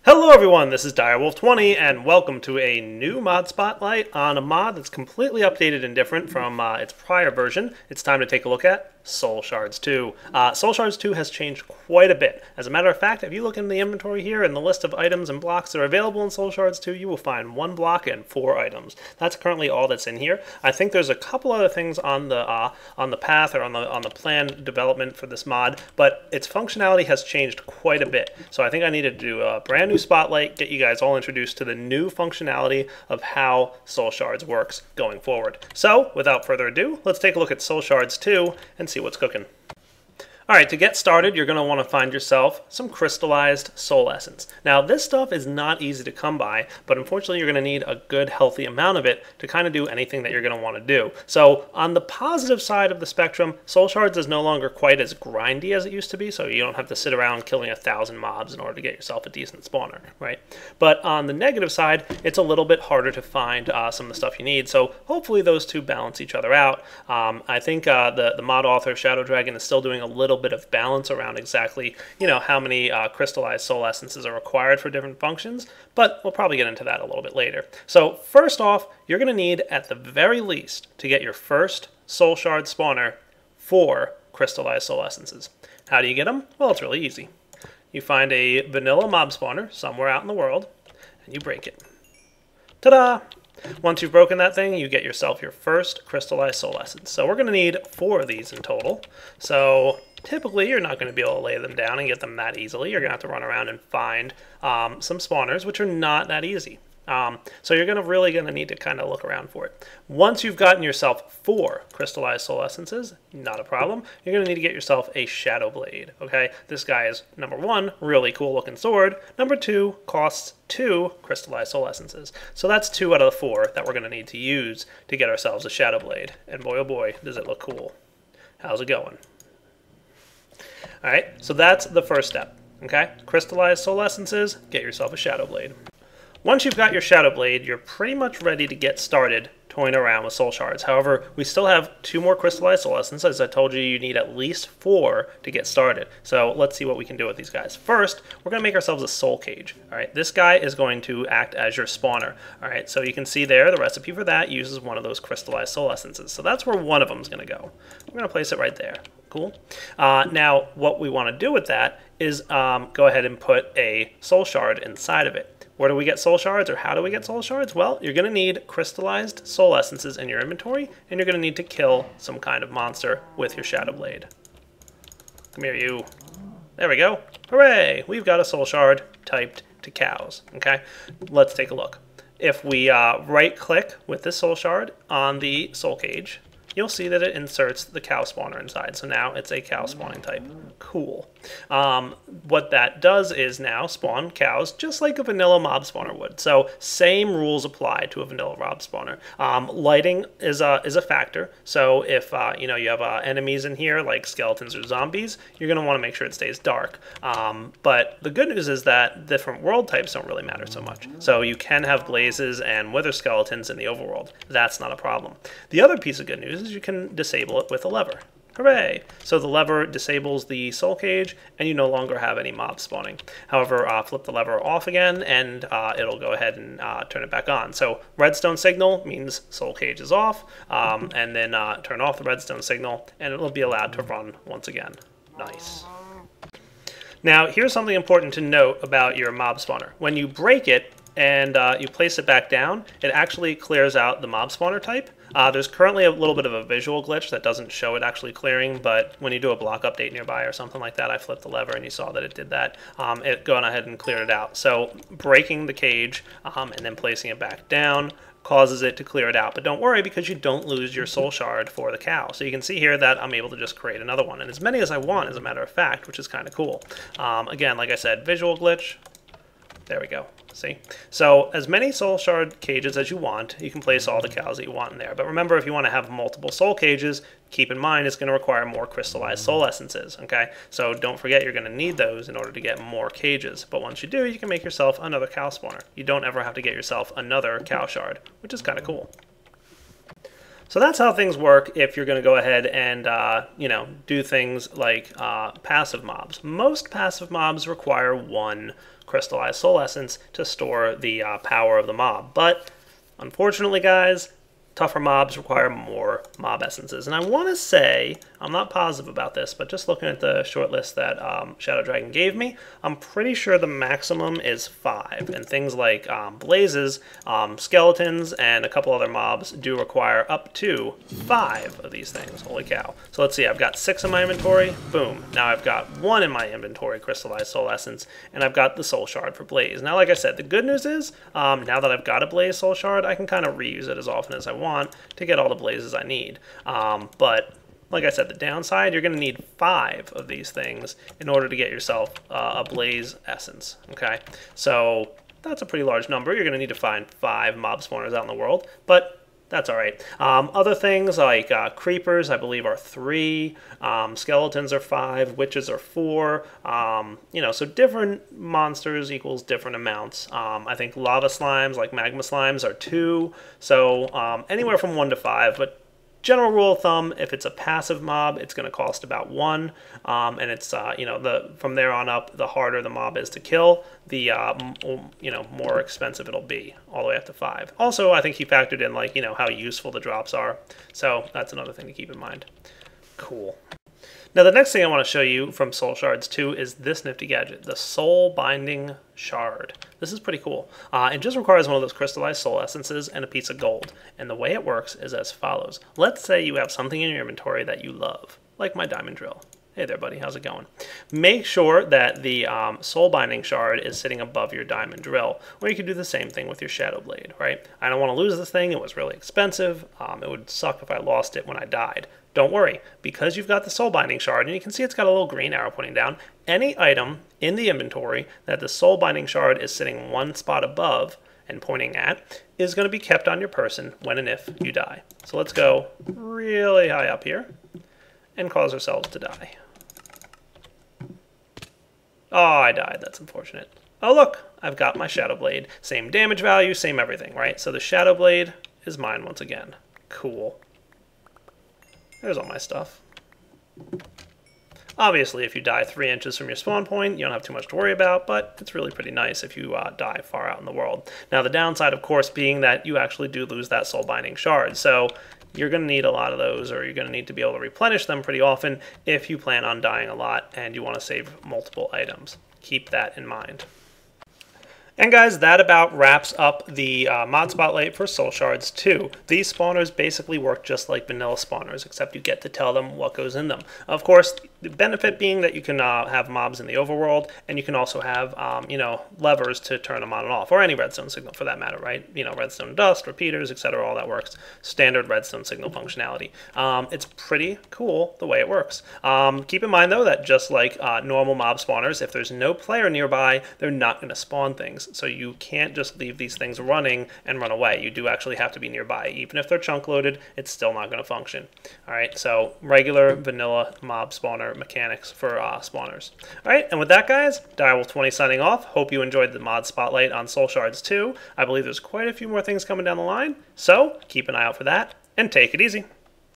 Hello everyone, this is Direwolf20 and welcome to a new mod spotlight on a mod that's completely updated and different from its prior version. It's time to take a look at Soul Shards 2. Soul Shards 2 has changed quite a bit. As a matter of fact, if you look in the inventory here and the list of items and blocks that are available in Soul Shards 2, you will find 1 block and 4 items. That's currently all that's in here. I think there's a couple other things on the path or on the planned development for this mod, but its functionality has changed quite a bit. So I think I need to do a brand new spotlight, get you guys all introduced to the new functionality of how Soul Shards works going forward. So without further ado, let's take a look at Soul Shards 2 and see what's cooking. Alright, to get started, you're going to want to find yourself some crystallized soul essence. Now, this stuff is not easy to come by, but unfortunately you're going to need a good, healthy amount of it to kind of do anything that you're going to want to do. So, on the positive side of the spectrum, Soul Shards is no longer quite as grindy as it used to be, so you don't have to sit around killing 1,000 mobs in order to get yourself a decent spawner, right? But on the negative side, it's a little bit harder to find some of the stuff you need, so hopefully those two balance each other out. I think the mod author, Shadow Dragon, is still doing a little bit of balance around exactly, how many crystallized soul essences are required for different functions, but we'll probably get into that a little bit later. So first off, you're going to need, at the very least, to get your first soul shard spawner 4 crystallized soul essences. How do you get them? Well, it's really easy. You find a vanilla mob spawner somewhere out in the world, and you break it. Ta-da! Once you've broken that thing, you get yourself your first crystallized soul essence. So we're going to need 4 of these in total. So typically, you're not going to be able to lay them down and get them that easily. You're going to have to run around and find some spawners, which are not that easy. So you're really going to need to kind of look around for it. Once you've gotten yourself 4 crystallized soul essences, not a problem. You're going to need to get yourself a Shadow Blade. Okay, this guy is, number 1, really cool looking sword. Number 2, costs 2 crystallized soul essences. So that's 2 out of the 4 that we're going to need to use to get ourselves a Shadow Blade. And boy, oh boy, does it look cool. How's it going? Alright, so that's the first step. Okay, crystallized soul essences, get yourself a Shadow Blade. Once you've got your Shadow Blade, you're pretty much ready to get started toying around with soul shards. However, we still have 2 more crystallized soul essences. As I told you, you need at least 4 to get started. So let's see what we can do with these guys. First, we're going to make ourselves a soul cage. All right, this guy is going to act as your spawner. All right, so you can see there the recipe for that uses one of those crystallized soul essences. So that's where one of them is going to go. We're going to place it right there. Cool. Now, what we want to do with that is go ahead and put a soul shard inside of it. Where do we get soul shards, or how do we get soul shards? Well, you're going to need crystallized soul essences in your inventory, and you're going to need to kill some kind of monster with your Shadow Blade. Come here, you. There we go. Hooray! We've got a soul shard typed to cows. Okay, let's take a look. If we right-click with this soul shard on the soul cage, you'll see that it inserts the cow spawner inside. So now it's a cow spawning type. Cool. What that does is now spawn cows just like a vanilla mob spawner would. So same rules apply to a vanilla mob spawner. Lighting is a factor. So if you have enemies in here like skeletons or zombies, you're going to want to make sure it stays dark. But the good news is that different world types don't really matter so much. So you can have blazes and wither skeletons in the overworld. That's not a problem. The other piece of good news is you can disable it with a lever. Hooray! So the lever disables the soul cage, and you no longer have any mobs spawning. However, flip the lever off again, and it'll go ahead and turn it back on. So redstone signal means soul cage is off, and then turn off the redstone signal, and it'll be allowed to run once again. Nice. Now, here's something important to note about your mob spawner. When you break it and you place it back down, it actually clears out the mob spawner type. There's currently a little bit of a visual glitch that doesn't show it actually clearing, but when you do a block update nearby or something like that, I flipped the lever and you saw that it did that. It gone ahead and cleared it out. So breaking the cage and then placing it back down causes it to clear it out. But don't worry, because you don't lose your soul shard for the cow. So you can see here that I'm able to just create another one, and as many as I want, as a matter of fact, which is kind of cool. Again, like I said, visual glitch. There we go. See? So as many soul shard cages as you want, you can place all the cows that you want in there. But remember, if you want to have multiple soul cages, keep in mind it's going to require more crystallized soul essences. Okay? So don't forget you're going to need those in order to get more cages. But once you do, you can make yourself another cow spawner. You don't ever have to get yourself another cow shard, which is kind of cool. So that's how things work if you're going to go ahead and, do things like passive mobs. Most passive mobs require 1 Crystallized Soul Essence to store the power of the mob. But unfortunately, guys, tougher mobs require more mob essences. And I want to say, I'm not positive about this, but just looking at the short list that Shadow Dragon gave me, I'm pretty sure the maximum is 5. And things like blazes, skeletons, and a couple other mobs do require up to 5 of these things. Holy cow. So let's see, I've got 6 in my inventory. Boom. Now I've got 1 in my inventory, Crystallized Soul Essence, and I've got the Soul Shard for Blaze. Now, like I said, the good news is, now that I've got a Blaze Soul Shard, I can kind of reuse it as often as I want to get all the blazes I need. But like I said, the downside, you're going to need 5 of these things in order to get yourself a blaze essence. Okay, so that's a pretty large number. You're going to need to find 5 mob spawners out in the world, but that's all right. Other things like creepers, I believe, are 3. Skeletons are 5. Witches are 4. So different monsters equals different amounts. I think lava slimes, like magma slimes, are 2. So anywhere from 1 to 5. But general rule of thumb, if it's a passive mob, it's going to cost about 1. And it's from there on up, the harder the mob is to kill, the more expensive it'll be, all the way up to 5. Also, I think he factored in how useful the drops are. So that's another thing to keep in mind. Cool. Now, the next thing I want to show you from Soul Shards 2 is this nifty gadget, the Soul Binding Shard. This is pretty cool. It just requires one of those crystallized soul essences and a piece of gold. And the way it works is as follows. Let's say you have something in your inventory that you love, like my diamond drill. Hey there, buddy. How's it going? Make sure that the Soul Binding Shard is sitting above your diamond drill, or you can do the same thing with your Shadow Blade, right? I don't want to lose this thing. It was really expensive. It would suck if I lost it when I died. Don't worry, because you've got the Soul Binding Shard, and you can see it's got a little green arrow pointing down, any item in the inventory that the Soul Binding Shard is sitting one spot above and pointing at is going to be kept on your person when and if you die. So let's go really high up here and cause ourselves to die. Oh, I died. That's unfortunate. Oh, look, I've got my Shadow Blade. Same damage value, same everything, right? So the Shadow Blade is mine once again. Cool. There's all my stuff. Obviously, if you die 3 inches from your spawn point, you don't have too much to worry about, but it's really pretty nice if you die far out in the world. Now, the downside, of course, being that you actually do lose that Soul Binding Shard. So you're going to need a lot of those, or you're going to need to be able to replenish them pretty often if you plan on dying a lot and you want to save multiple items. Keep that in mind. And guys, that about wraps up the mod spotlight for Soul Shards 2. These spawners basically work just like vanilla spawners, except you get to tell them what goes in them. Of course, the benefit being that you can have mobs in the overworld, and you can also have, levers to turn them on and off, or any redstone signal for that matter, right? Redstone dust, repeaters, etc., all that works. Standard redstone signal functionality. It's pretty cool the way it works. Keep in mind, though, that just like normal mob spawners, if there's no player nearby, they're not going to spawn things. So you can't just leave these things running and run away. You do actually have to be nearby. Even if they're chunk loaded, it's still not going to function. All right, so regular vanilla mob spawner mechanics for spawners. All right, and with that, guys, Direwolf20 signing off. Hope you enjoyed the mod spotlight on Soul Shards 2. I believe there's quite a few more things coming down the line, so keep an eye out for that, and take it easy.